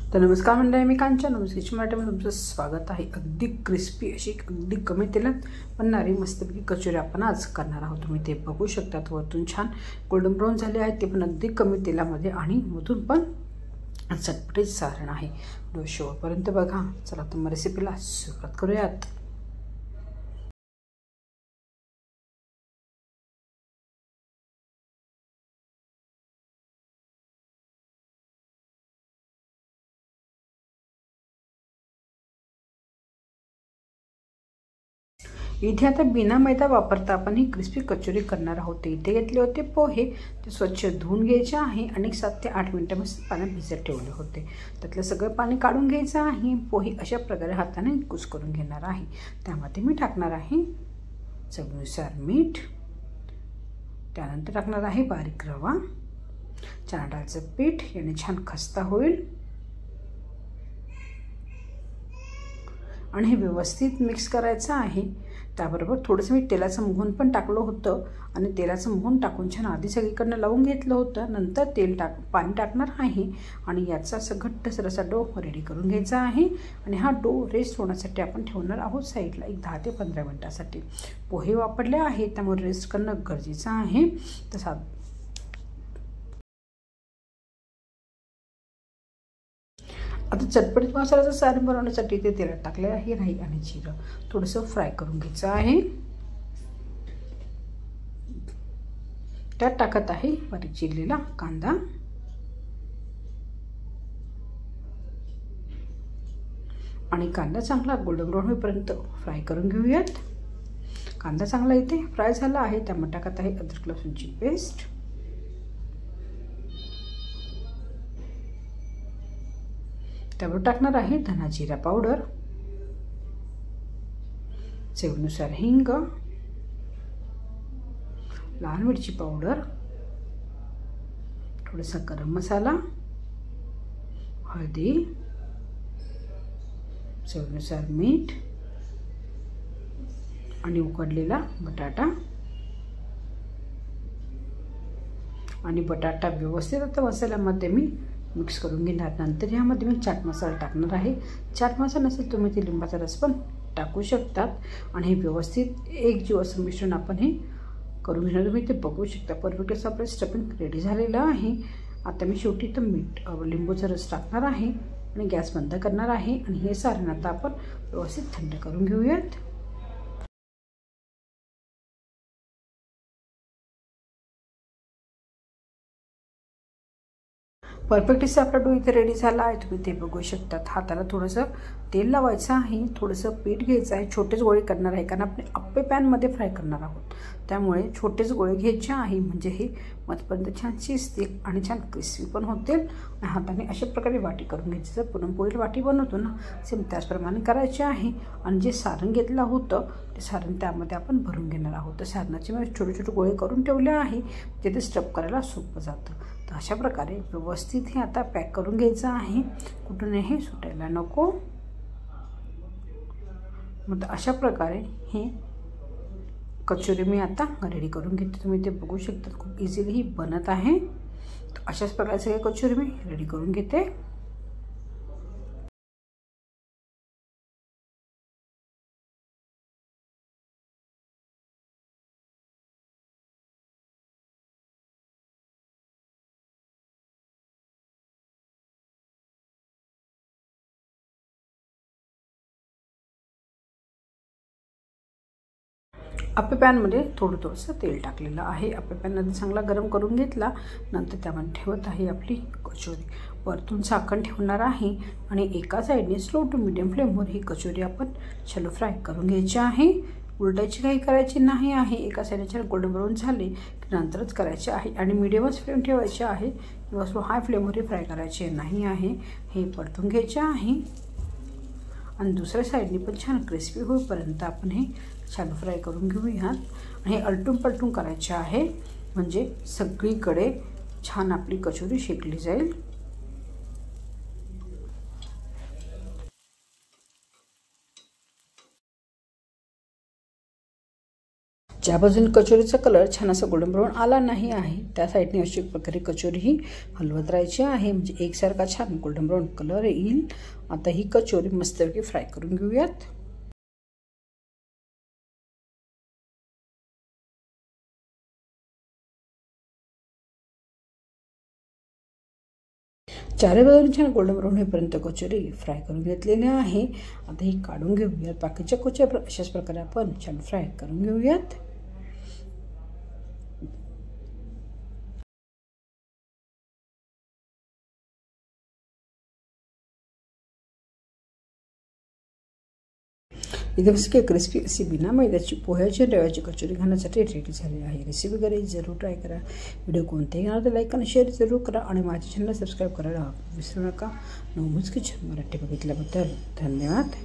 तर नमस्कार मंडळी, मी कांचन नमस्कार मराठीमध्ये तुमचं स्वागत आहे। अगदी क्रिस्पी अशी अगदी कमी तेलात बनणारी मस्तपैकी कचोरी आपण आज करणार आहोत। तुम्ही ते बघू शकता, वरतून छान गोल्डन ब्राऊन झाले आहेत, ते पण अगदी कमी तेलामध्ये आणि मधून पण चटपटीत सारण आहे। व्हिडिओ शेवटपर्यंत बघा। चला तर मग रेसिपीला सुरुवात करूयात। इथे आता बिना मैदा वापरता आपण ही क्रिस्पी कचोरी करणार आहोत। इथे घेतले होते पोहे, ते स्वच्छ धुवून घ्यायचे आहे आणि 7 ते 8 मिनिटं पाण्यात भिजत ठेवले होते। त्यातलं सगळं पाणी काढून घ्यायचं आहे। पोहे अशा प्रकारे हाताने कुस्करून घेणार आहे। त्यामध्ये मी टाकणार आहे चवीनुसार मीठ, त्यानंतर टाकणार आहे बारीक रवा, चणा डाळीचं पीठ, याने छान खस्ता होईल आणि हे व्यवस्थित मिक्स करायचं आहे। त्याबरोबर थोडंसं मी तेलाचं मोहन पण टाकलं होतं आणि तेलाचं मोहन टाकून छान आधी सगळीकडनं लावून घेतलं होतं। नंतर पाणी टाकणार आहे आणि याचा असं घट्टसर असा डो रेडी करून घ्यायचा आहे आणि हा डो रेस्ट होण्यासाठी आपण ठेवणार आहोत साईडला एक 10 ते 15 मिनिटासाठी। पोहे वापरले आहे त्यामुळे रेस्ट करणं गरजेचं आहे। तसा आता चटपटीत मसाल्याचं सारण बनवण्यासाठी ते तेलात टाकले आहे राई आणि जिरं थोडंसं फ्राय करून घ्यायचं आहे। त्यात टाकत आहे बारीक चिरलेला कांदा आणि कांदा चांगला गोल्डन ब्राऊन होईपर्यंत फ्राय करून घेऊयात। कांदा चांगला इथे फ्राय झाला आहे। त्यामध्ये टाकत आहे अद्रक लसूणची पेस्ट, त्यावर टाकणार आहे धना जिरा पावडर, चवीनुसार हिंग, लाल मिरची पावडर, थोडासा गरम मसाला, हळदी, चवीनुसार मीठ आणि उकडलेला बटाटा आणि बटाटा व्यवस्थित आता मसाल्यामध्ये मी मिक्स करून घेणार। नंतर यामध्ये मी चाट मसाला टाकणार आहे। चाट मसाला नसेल तुम्ही ते लिंबाचा रस पण टाकू शकतात आणि हे व्यवस्थित एक जीव असं मिश्रण आपण हे करून घेणार। तुम्ही ते बघू शकता परफेक्ट असं आपलं स्टफिंग रेडी झालेलं आहे। आता मी शेवटी तर लिंबूचा रस टाकणार आहे आणि गॅस बंद करणार आहे आणि हे सारण आता आपण व्यवस्थित थंड करून घेऊयात। परफेक्ट असं आपला डो इथे रेडी झाला आहे। तुम्ही ते बघू शकता। हाताला थोडंसं तेल लावायचं आहे, थोडंसं पीठ घ्यायचं आहे, छोटेच गोळे करणार आहे कारण आपण अप्पे पॅनमध्ये फ्राय करणार आहोत। त्यामुळे छोटेच गोळे घ्यायचे आहे म्हणजे हे मधपर्यंत छान शिजतील आणि छान क्रिस्पी पण होतील। हाताने अशा प्रकारे वाटी करून घ्यायची। जर पुरणपोळीला वाटी बनवतो ना सेम त्याचप्रमाणे करायचे आहे आणि जे सारण घेतलं होतं ते सारण त्यामध्ये आपण भरून घेणार आहोत। तर सारणाचे मी छोटे छोटे गोळे करून ठेवले आहे, ते स्टफ करायला सोपं जातं। तर अशा प्रकारे व्यवस्थित हे आता पॅक करून घ्यायचं आहे, कुठूनही सुटायला नको। मग अशा प्रकारे हे कचोरी मी आता रेडी करून घेते। तुम्ही ते बघू शकता खूप इझिली ही बनत आहे। तर अशाच प्रकारे सगळे कचोरी मी रेडी करून घेते। अप्पे पॅनमध्ये थोडंसं तेल टाकलेलं आहे। अप्पे पॅनमध्ये चांगला गरम करून घेतला। नंतर त्यामध्ये ठेवत आहे आपली कचोरी, वरतून झाकण ठेवणार आहे आणि एका साईडने स्लो टू मीडियम फ्लेमवर ही कचोरी आपण शॅलो फ्राय करून घ्यायची आहे। उलटायची काही करायची नाही आहे। एका साईडने छान गोल्डन ब्राऊन झाले की नंतरच करायचे आहे आणि मीडियमच फ्लेम ठेवायचे आहे किंवा स्लो हाय फ्लेमवरही फ्राय करायचे नाही आहे। हे परतून घ्यायचे आहे आणि दुसऱ्या साईडने पण छान क्रिस्पी होईपर्यंत आपण हे शॅलो फ्राय करून घेऊयात। हे अलटून पलटून करायचे आहे म्हणजे सगळीकडे छान आपली कचोरी शेकली जाईल। ज्या बाजूने कचोरीचा कलर छान असा गोल्डन ब्राऊन आला नाही आहे त्या साईडने अशी प्रकारे कचोरी ही हलवत राहायची आहे, म्हणजे एकसारखा छान गोल्डन ब्राऊन कलर येईल। आता ही कचोरी मस्तपैकी फ्राय करून घेऊयात। चारी बाजूने छान गोल्डन ब्राऊन होईपर्यंत कचोरी फ्राय करून घेतलेली आहे। आता ही काढून घेऊयात। बाकीच्या कचोऱ्या अशाच प्रकारे आपण छान फ्राय करून घेऊयात। एकदम क्रिस्पी अशी बिना मैद्याची पोह्याची रव्याची कचोरी खाण्यासाठी रेडी झाली आहे। रेसिपी घरी जरूर ट्राय करा। व्हिडिओ कोणतेही आवडला तर लाईक आणि शेअर जरूर करा आणि माझ्या चॅनलला सबस्क्राईब करायला विसरू नका। नवमुच किचन मराठी बघितल्याबद्दल धन्यवाद।